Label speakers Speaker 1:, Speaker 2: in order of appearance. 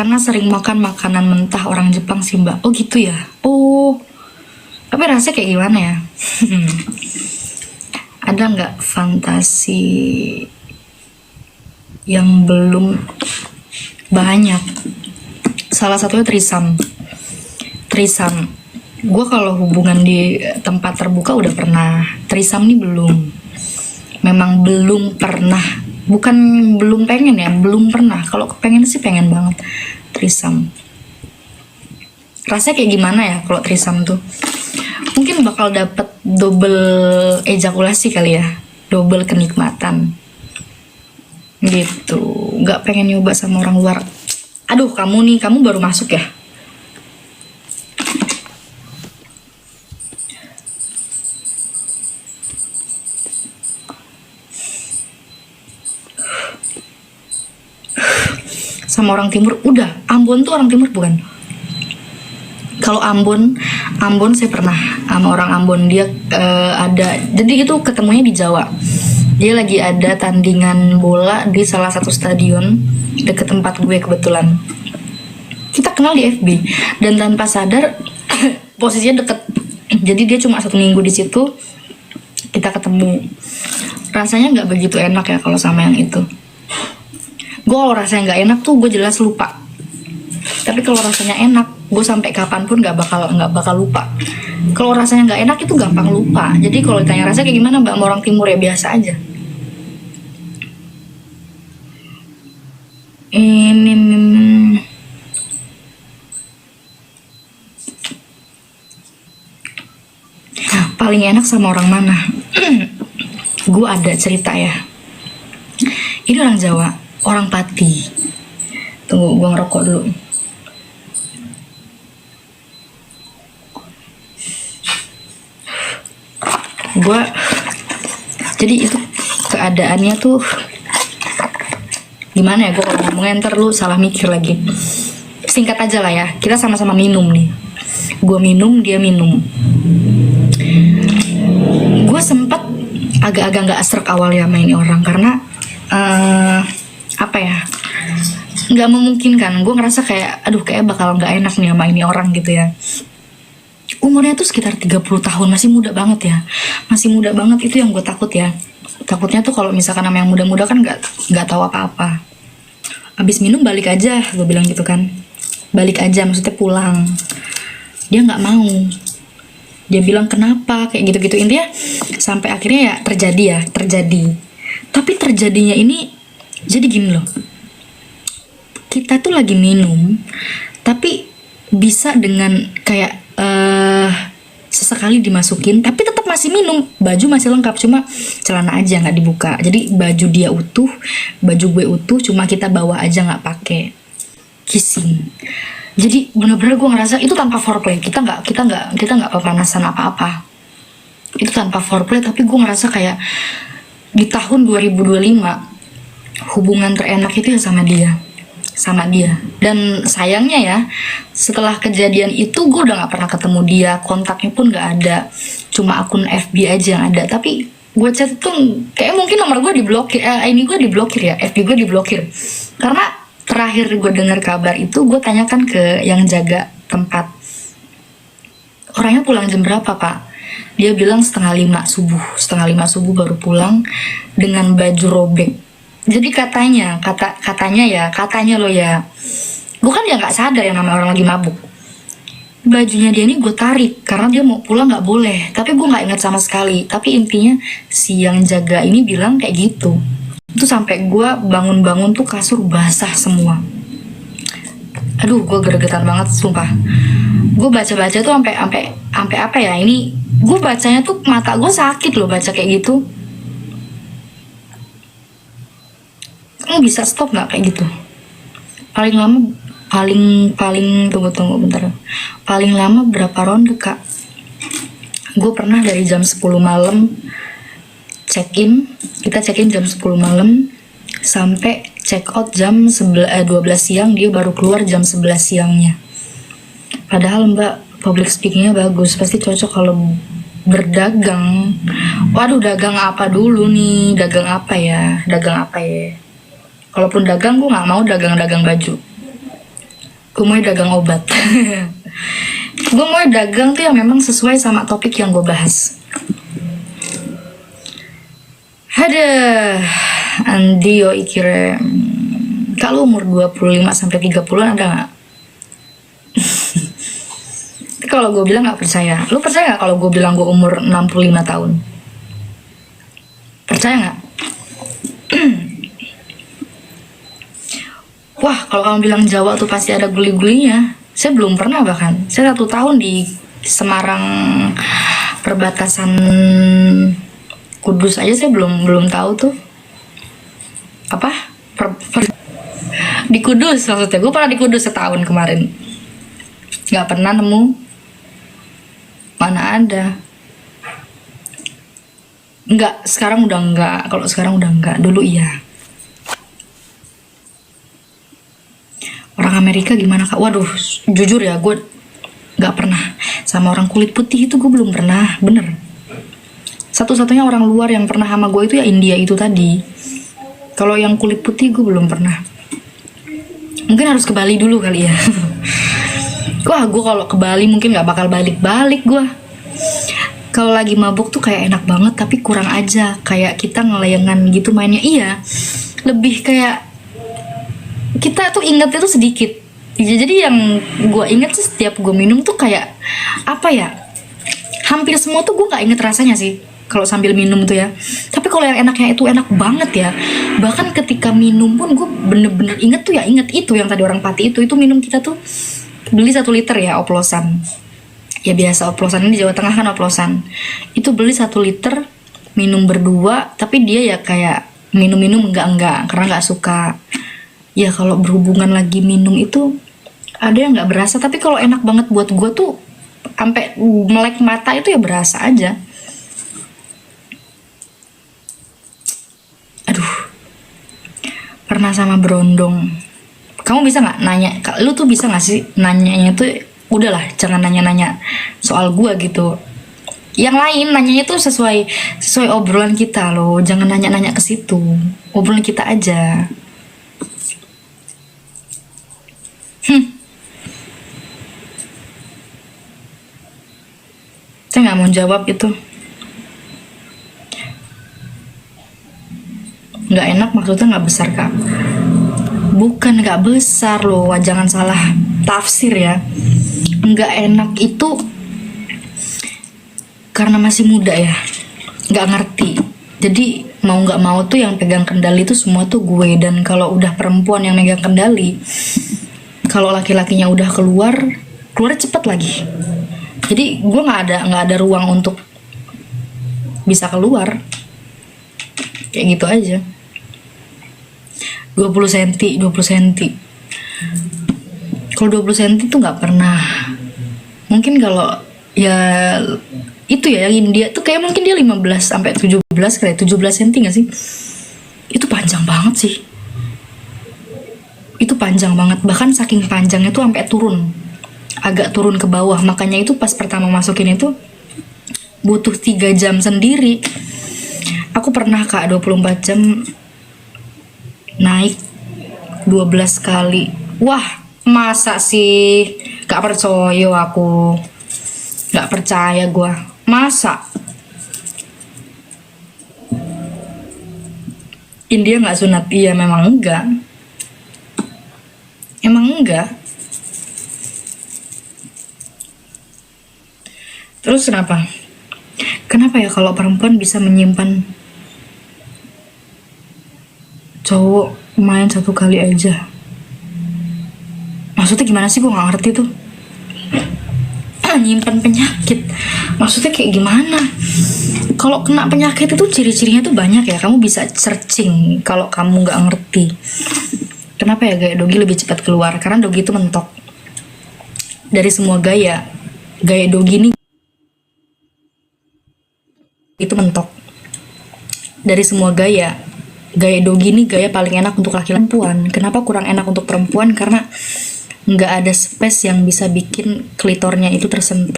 Speaker 1: Karena sering makan makanan mentah orang Jepang sih mbak. Oh gitu ya. Oh, tapi rasanya kayak gimana ya? Ada nggak fantasi yang belum banyak? Salah satunya trisam. Gue kalau hubungan di tempat terbuka udah pernah. Trisam nih belum. Memang belum pernah. Bukan belum pengen ya, belum pernah. Kalau pengen sih pengen banget trisam. Rasanya kayak gimana ya kalau trisam tuh? Mungkin bakal dapet double ejakulasi kali ya, double kenikmatan gitu. Nggak pengen nyoba sama orang luar. Aduh, kamu baru masuk ya? Sama orang timur, udah. Ambon tuh orang timur bukan? Kalau Ambon saya pernah sama orang Ambon. Dia ada, jadi itu ketemunya di Jawa. Dia lagi ada tandingan bola di salah satu stadion deket tempat gue kebetulan. Kita kenal di FB dan tanpa sadar posisinya deket. Jadi dia cuma 1 minggu di situ, kita ketemu. Rasanya nggak begitu enak ya kalau sama yang itu. Gue kalau rasanya nggak enak tuh gue jelas lupa. Tapi kalau rasanya enak, gue sampai kapanpun nggak bakal lupa. Kalau rasanya nggak enak itu gampang lupa. Jadi kalau ditanya rasanya kayak gimana mbak, sama orang timur ya biasa aja. Ini paling enak sama orang mana? Gue ada cerita ya. Ini orang Jawa, orang Pati. Tunggu, gue ngerokok dulu. Jadi itu keadaannya tuh gimana ya, gue kalau ngomongnya ntar lu salah mikir lagi. Singkat aja lah ya, kita sama-sama minum nih. Gue minum, dia minum. Gue sempet agak-agak gak srek awalnya sama ini orang, karena apa ya, nggak memungkinkan. Gue ngerasa kayak aduh kayak bakal nggak enak nih sama ini orang gitu ya. Umurnya tuh sekitar 30 tahun, masih muda banget ya. Masih muda banget, itu yang gue takut ya. Takutnya tuh kalau misalkan sama yang muda-muda kan nggak tahu apa-apa. Abis minum balik aja, gue bilang gitu kan. Balik aja, maksudnya pulang. Dia nggak mau. Dia bilang kenapa, kayak gitu-gitu. Intinya sampai akhirnya ya terjadi. Tapi terjadinya ini jadi gini loh. Kita tuh lagi minum, tapi bisa dengan kayak sesekali dimasukin, tapi tetap masih minum, baju masih lengkap, cuma celana aja nggak dibuka. Jadi baju dia utuh, baju gue utuh, cuma kita bawa aja nggak pakai kissing. Jadi bener-bener gue ngerasa itu tanpa foreplay. Kita nggak pemanasan apa-apa. Itu tanpa foreplay, tapi gue ngerasa kayak di tahun 2025 hubungan terenak itu ya sama dia. Dan sayangnya ya, setelah kejadian itu gue udah gak pernah ketemu dia, kontaknya pun gak ada, cuma akun FB aja yang ada. Tapi gue chat tuh kayak mungkin nomor gue diblokir, ini gue diblokir ya, FB gue diblokir. Karena terakhir gue dengar kabar itu, gue tanyakan ke yang jaga tempat, orangnya pulang jam berapa pak? Dia bilang setengah lima subuh baru pulang dengan baju robek. Jadi katanya loh ya, gue kan ya nggak sadar yang namanya orang lagi mabuk. Bajunya dia ini gue tarik karena dia mau pulang nggak boleh, tapi gue nggak ingat sama sekali. Tapi intinya si yang jaga ini bilang kayak gitu. Itu sampai gue bangun tuh kasur basah semua. Aduh, gue gregetan banget sumpah. Gue baca tuh sampai apa ya, ini gue bacanya tuh mata gue sakit loh baca kayak gitu. Kamu bisa stop nggak kayak gitu? Paling lama tunggu bentar. Paling lama berapa ronde kak? Gue pernah dari jam 10 malam kita check in jam 10 malam sampai check out jam 12 siang, dia baru keluar jam 11 siangnya. Padahal mbak public speakingnya bagus, pasti cocok kalau berdagang. Waduh, dagang apa dulu nih? Dagang apa ya? Kalaupun dagang, gue nggak mau dagang baju. Gue mau dagang obat. Gue mau dagang tuh yang memang sesuai sama topik yang gue bahas. Ada Andio Ikire, kalau umur 25 sampai 30-an ada nggak? Kalau gue bilang nggak percaya. Lu percaya nggak kalau gue bilang gue umur 65 tahun? Percaya nggak? Wah, kalau kamu bilang Jawa tuh pasti ada guli-gulinya. Saya belum pernah bahkan. Saya 1 tahun di Semarang, perbatasan Kudus aja saya belum tahu tuh apa di Kudus maksudnya. Gue pernah di Kudus setahun kemarin, nggak pernah nemu. Mana ada. Enggak, sekarang udah enggak. Kalau sekarang udah enggak, dulu iya. Orang Amerika gimana kak? Waduh, jujur ya, gue nggak pernah. Sama orang kulit putih itu gue belum pernah, bener. Satu-satunya orang luar yang pernah sama gue itu ya India itu tadi. Kalau yang kulit putih gue belum pernah. Mungkin harus ke Bali dulu kali ya. Wah, gue kalau ke Bali mungkin nggak bakal balik-balik gue. Kalau lagi mabuk tuh kayak enak banget, tapi kurang aja. Kayak kita ngelayangan gitu mainnya. Iya, lebih kayak kita tuh ingetnya tuh sedikit. Jadi yang gue inget sih setiap gue minum tuh kayak apa ya? Hampir semua tuh gue nggak inget rasanya sih kalau sambil minum tuh ya. Tapi kalau yang enaknya itu enak banget ya. Bahkan ketika minum pun gue bener-bener inget tuh ya, inget itu yang tadi orang Pati itu minum kita tuh beli 1 liter ya oplosan. Ya biasa oplosan, ini di Jawa Tengah kan oplosan. Itu beli 1 liter, minum berdua, tapi dia ya kayak minum-minum enggak karena nggak suka. Ya kalau berhubungan lagi minum itu ada yang nggak berasa, tapi kalau enak banget buat gue tuh sampai melek mata itu ya berasa aja. Aduh, pernah sama berondong. Kamu bisa nggak nanya? Lu tuh bisa nggak sih nanyanya tuh udahlah, jangan nanya-nanya soal gua gitu. Yang lain nanyanya tuh sesuai obrolan kita loh. Jangan nanya-nanya ke situ. Obrolan kita aja. Saya nggak mau jawab itu. Nggak enak maksudnya nggak besar kak? Bukan nggak besar loh, jangan salah tafsir ya. Nggak enak itu karena masih muda ya, nggak ngerti. Jadi mau nggak mau tuh yang pegang kendali itu semua tuh gue. Dan kalau udah perempuan yang megang kendali, kalau laki-lakinya udah keluar cepet lagi. Jadi gue nggak ada ruang untuk bisa keluar. Kayak gitu aja. 20 cm. Kalau 20 cm tuh nggak pernah. Mungkin kalau ya itu ya yang India tuh kayak mungkin dia 15 sampai 17 kali, 17 cm nggak sih? Itu panjang banget sih. Itu panjang banget, bahkan saking panjangnya tuh sampai agak turun ke bawah. Makanya itu pas pertama masukin itu butuh 3 jam sendiri. Aku pernah kak 24 jam naik 12 kali. Wah, masa sih? Gak percaya aku. Gak percaya gue. Masa? India gak sunat? Iya memang enggak. Emang enggak. Terus kenapa? Kenapa ya kalau perempuan bisa menyimpan cowok main 1 kali aja? Maksudnya gimana sih? Gue gak ngerti tuh. Nyimpan penyakit maksudnya kayak gimana? Kalau kena penyakit itu ciri-cirinya tuh banyak ya. Kamu bisa searching kalau kamu gak ngerti. Kenapa ya gaya dogi lebih cepat keluar? Karena dogi itu mentok. Dari semua gaya dogi ini itu mentok. Dari semua gaya dogi ini gaya paling enak untuk laki-laki. Perempuan. Kenapa kurang enak untuk perempuan? Karena nggak ada space yang bisa bikin klitornya itu tersentuh.